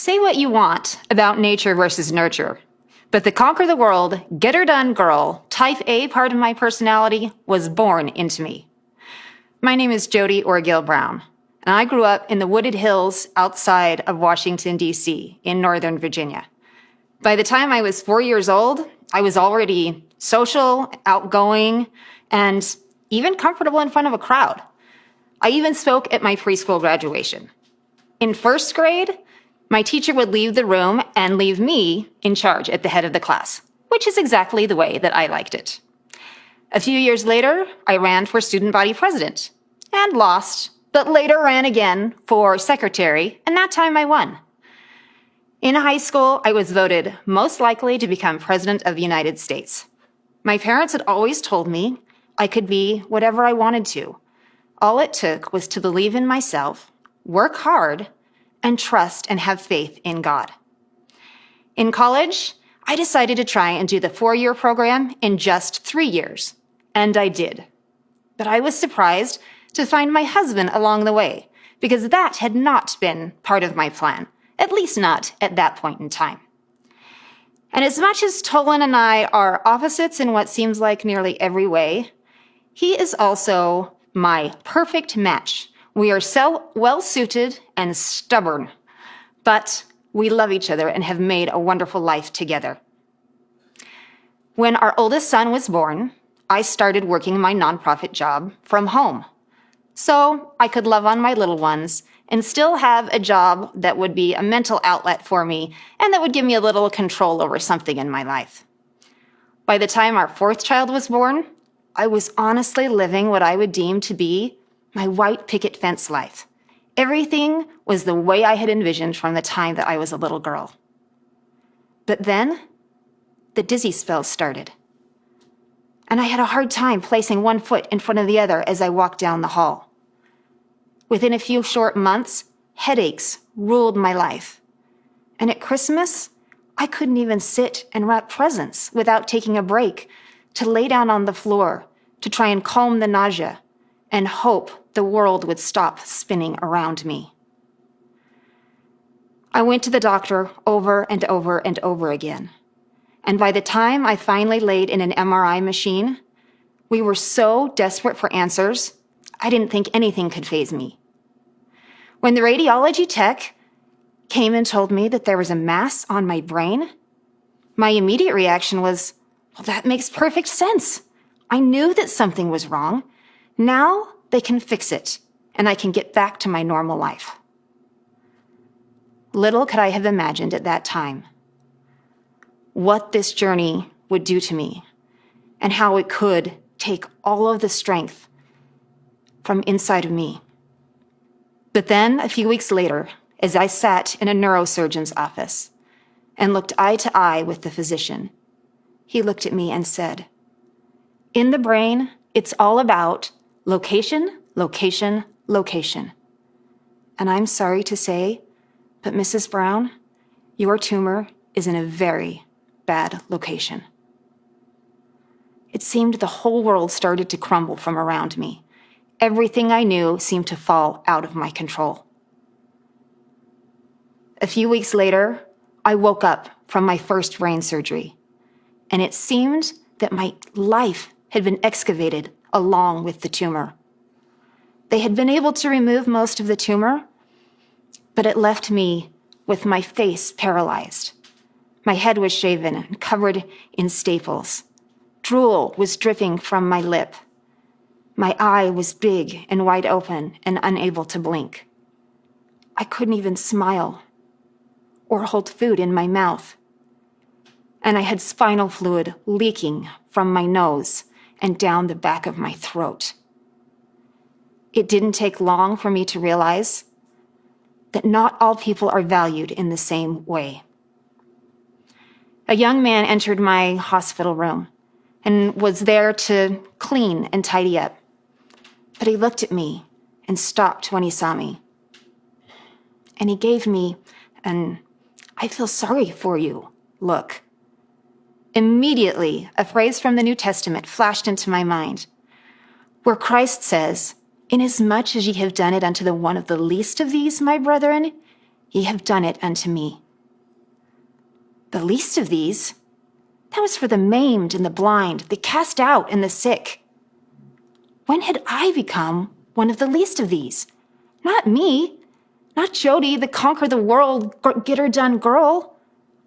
Say what you want about nature versus nurture, but the conquer the world, get her done girl, type A part of my personality was born into me. My name is Jody Orgill Brown, and I grew up in the wooded hills outside of Washington, D.C. in Northern Virginia. By the time I was 4 years old, I was already social, outgoing, and even comfortable in front of a crowd. I even spoke at my preschool graduation. In first grade, my teacher would leave the room and leave me in charge at the head of the class, which is exactly the way that I liked it. A few years later, I ran for student body president and lost, but later ran again for secretary, and that time I won. In high school, I was voted most likely to become president of the United States. My parents had always told me I could be whatever I wanted to. All it took was to believe in myself, work hard, and trust and have faith in God. In college, I decided to try and do the 4-year program in just 3 years, and I did. But I was surprised to find my husband along the way, because that had not been part of my plan, at least not at that point in time. And as much as Tolan and I are opposites in what seems like nearly every way, he is also my perfect match. We are so well-suited and stubborn, but we love each other and have made a wonderful life together. When our oldest son was born, I started working my nonprofit job from home, so I could love on my little ones and still have a job that would be a mental outlet for me and that would give me a little control over something in my life. By the time our 4th child was born, I was honestly living what I would deem to be my white picket fence life. Everything was the way I had envisioned from the time that I was a little girl. But then, the dizzy spells started. And I had a hard time placing one foot in front of the other as I walked down the hall. Within a few short months, headaches ruled my life. And at Christmas, I couldn't even sit and wrap presents without taking a break to lay down on the floor to try and calm the nausea and hope the world would stop spinning around me. I went to the doctor over and over and over again. And by the time I finally laid in an MRI machine, we were so desperate for answers, I didn't think anything could faze me. When the radiology tech came and told me that there was a mass on my brain, my immediate reaction was, well, that makes perfect sense. I knew that something was wrong. Now they can fix it, and I can get back to my normal life. Little could I have imagined at that time what this journey would do to me and how it could take all of the strength from inside of me. But then, a few weeks later, as I sat in a neurosurgeon's office and looked eye to eye with the physician, he looked at me and said, "In the brain, it's all about location, location, location. And I'm sorry to say, but Mrs. Brown, your tumor is in a very bad location." It seemed the whole world started to crumble from around me. Everything I knew seemed to fall out of my control. A few weeks later, I woke up from my first brain surgery, and it seemed that my life had been excavated along with the tumor. They had been able to remove most of the tumor, but it left me with my face paralyzed. My head was shaven and covered in staples. Drool was dripping from my lip. My eye was big and wide open and unable to blink. I couldn't even smile or hold food in my mouth. And I had spinal fluid leaking from my nose and down the back of my throat. It didn't take long for me to realize that not all people are valued in the same way. A young man entered my hospital room and was there to clean and tidy up. But he looked at me and stopped when he saw me. And he gave me an "I feel sorry for you" look. Immediately, a phrase from the New Testament flashed into my mind, where Christ says, "Inasmuch as ye have done it unto the one of the least of these, my brethren, ye have done it unto me. The least of these, that was for the maimed and the blind, the cast out and the sick. When had I become one of the least of these? Not me, not Jody, the conquer the world, get her done girl.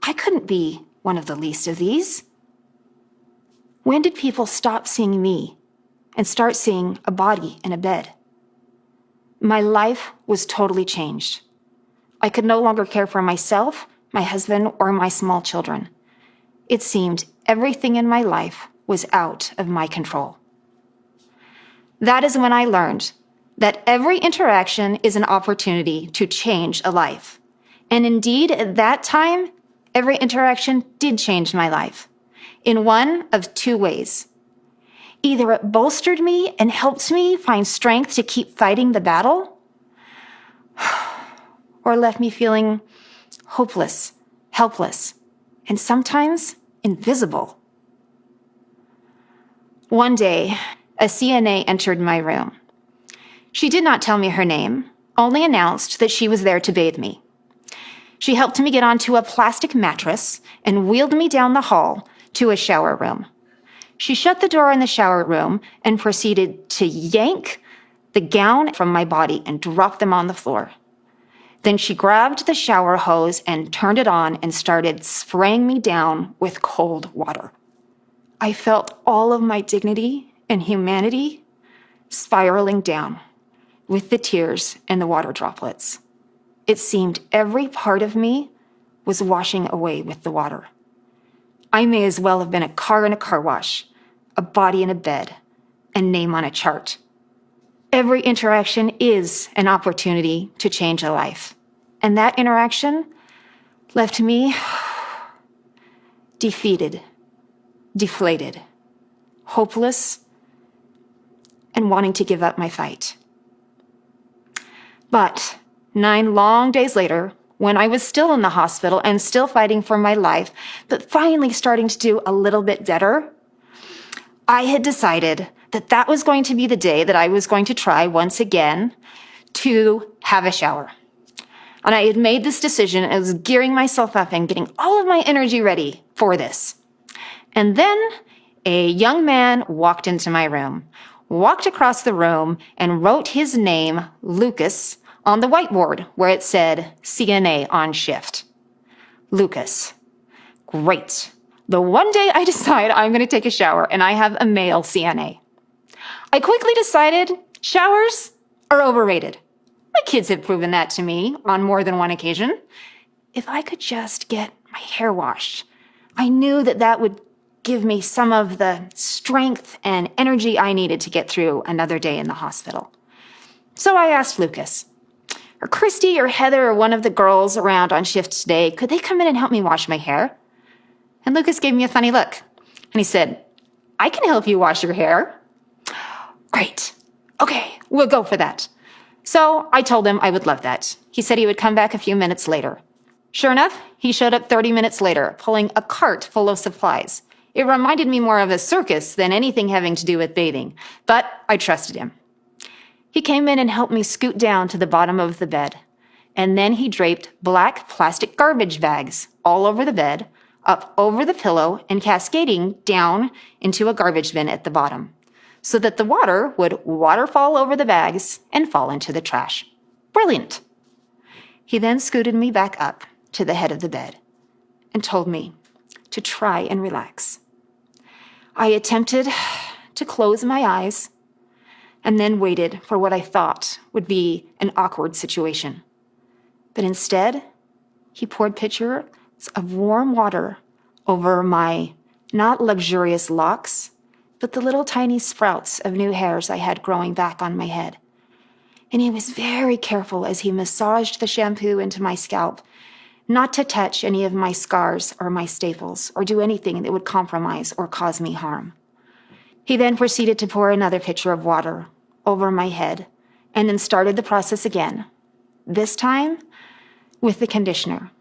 I couldn't be one of the least of these. When did people stop seeing me and start seeing a body in a bed? My life was totally changed. I could no longer care for myself, my husband, or my small children. It seemed everything in my life was out of my control. That is when I learned that every interaction is an opportunity to change a life. And indeed, at that time, every interaction did change my life in one of two ways. Either it bolstered me and helped me find strength to keep fighting the battle, or left me feeling hopeless, helpless, and sometimes invisible. One day, a CNA entered my room. She did not tell me her name, only announced that she was there to bathe me. She helped me get onto a plastic mattress and wheeled me down the hall to a shower room. She shut the door in the shower room and proceeded to yank the gown from my body and drop them on the floor. Then she grabbed the shower hose and turned it on and started spraying me down with cold water. I felt all of my dignity and humanity spiraling down with the tears and the water droplets. It seemed every part of me was washing away with the water. I may as well have been a car in a car wash, a body in a bed, a name on a chart. Every interaction is an opportunity to change a life. And that interaction left me defeated, deflated, hopeless, and wanting to give up my fight. But 9 long days later, when I was still in the hospital and still fighting for my life, but finally starting to do a little bit better, I had decided that that was going to be the day that I was going to try once again to have a shower. And I had made this decision. I was gearing myself up and getting all of my energy ready for this. And then a young man walked into my room, walked across the room, and wrote his name, Lucas, on the whiteboard where it said CNA on shift. Lucas. Great. The one day I decide I'm going to take a shower and I have a male CNA. I quickly decided showers are overrated. My kids have proven that to me on more than one occasion. If I could just get my hair washed, I knew that that would give me some of the strength and energy I needed to get through another day in the hospital. So I asked Lucas, or Christy or Heather or one of the girls around on shift today, could they come in and help me wash my hair? And Lucas gave me a funny look. And he said, I can help you wash your hair. Great. Okay, we'll go for that. So I told him I would love that. He said he would come back a few minutes later. Sure enough, he showed up 30 minutes later, pulling a cart full of supplies. It reminded me more of a circus than anything having to do with bathing, but I trusted him. He came in and helped me scoot down to the bottom of the bed. And then he draped black plastic garbage bags all over the bed, up over the pillow, and cascading down into a garbage bin at the bottom, so that the water would waterfall over the bags and fall into the trash. Brilliant. He then scooted me back up to the head of the bed and told me to try and relax. I attempted to close my eyes and then waited for what I thought would be an awkward situation. But instead, he poured pitchers of warm water over my not luxurious locks, but the little tiny sprouts of new hairs I had growing back on my head. And he was very careful as he massaged the shampoo into my scalp, not to touch any of my scars or my staples or do anything that would compromise or cause me harm. He then proceeded to pour another pitcher of water over my head and then started the process again, this time with the conditioner.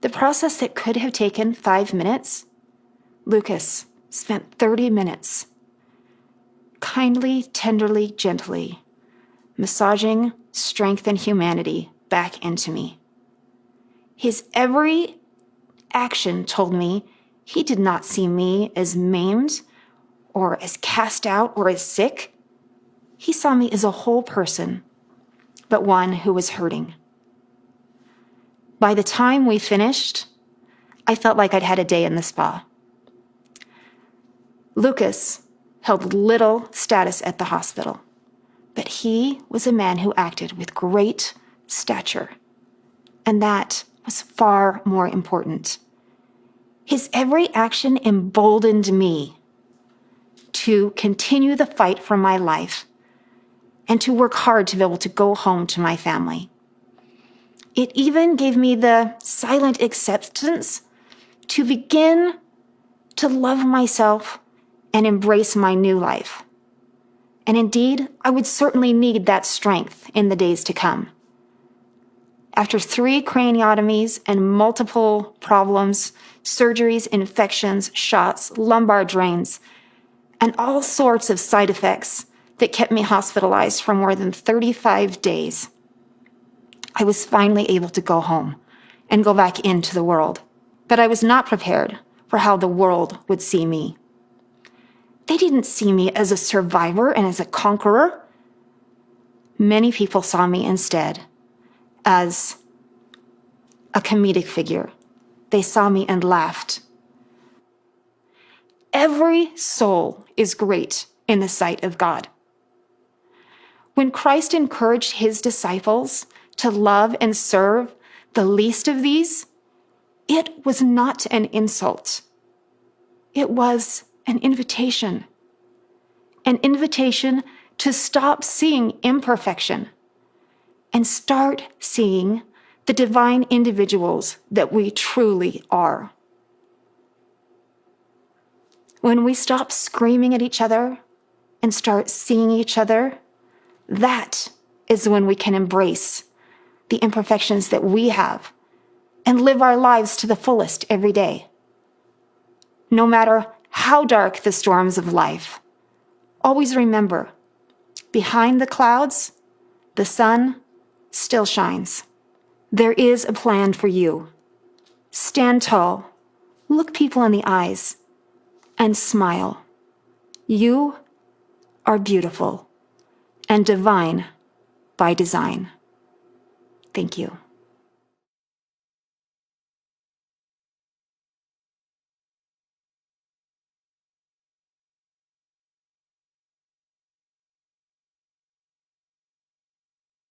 The process that could have taken 5 minutes, Lucas spent 30 minutes, kindly, tenderly, gently, massaging strength and humanity back into me. His every action told me he did not see me as maimed or as cast out or as sick. He saw me as a whole person, but one who was hurting. By the time we finished, I felt like I'd had a day in the spa. Lucas held little status at the hospital, but he was a man who acted with great stature, and that was far more important. His every action emboldened me to continue the fight for my life and to work hard to be able to go home to my family. It even gave me the silent acceptance to begin to love myself and embrace my new life. And indeed, I would certainly need that strength in the days to come. After 3 craniotomies and multiple problems, surgeries, infections, shots, lumbar drains, and all sorts of side effects that kept me hospitalized for more than 35 days, I was finally able to go home and go back into the world. But I was not prepared for how the world would see me. They didn't see me as a survivor and as a conqueror. Many people saw me instead as a comedic figure. They saw me and laughed. Every soul is great in the sight of God. When Christ encouraged his disciples to love and serve the least of these, it was not an insult. It was an invitation to stop seeing imperfection and start seeing the divine individuals that we truly are. When we stop screaming at each other and start seeing each other, that is when we can embrace the imperfections that we have and live our lives to the fullest every day. No matter how dark the storms of life, always remember, behind the clouds, the sun still shines. There is a plan for you. Stand tall, look people in the eyes, and smile. You are beautiful and divine by design. Thank you.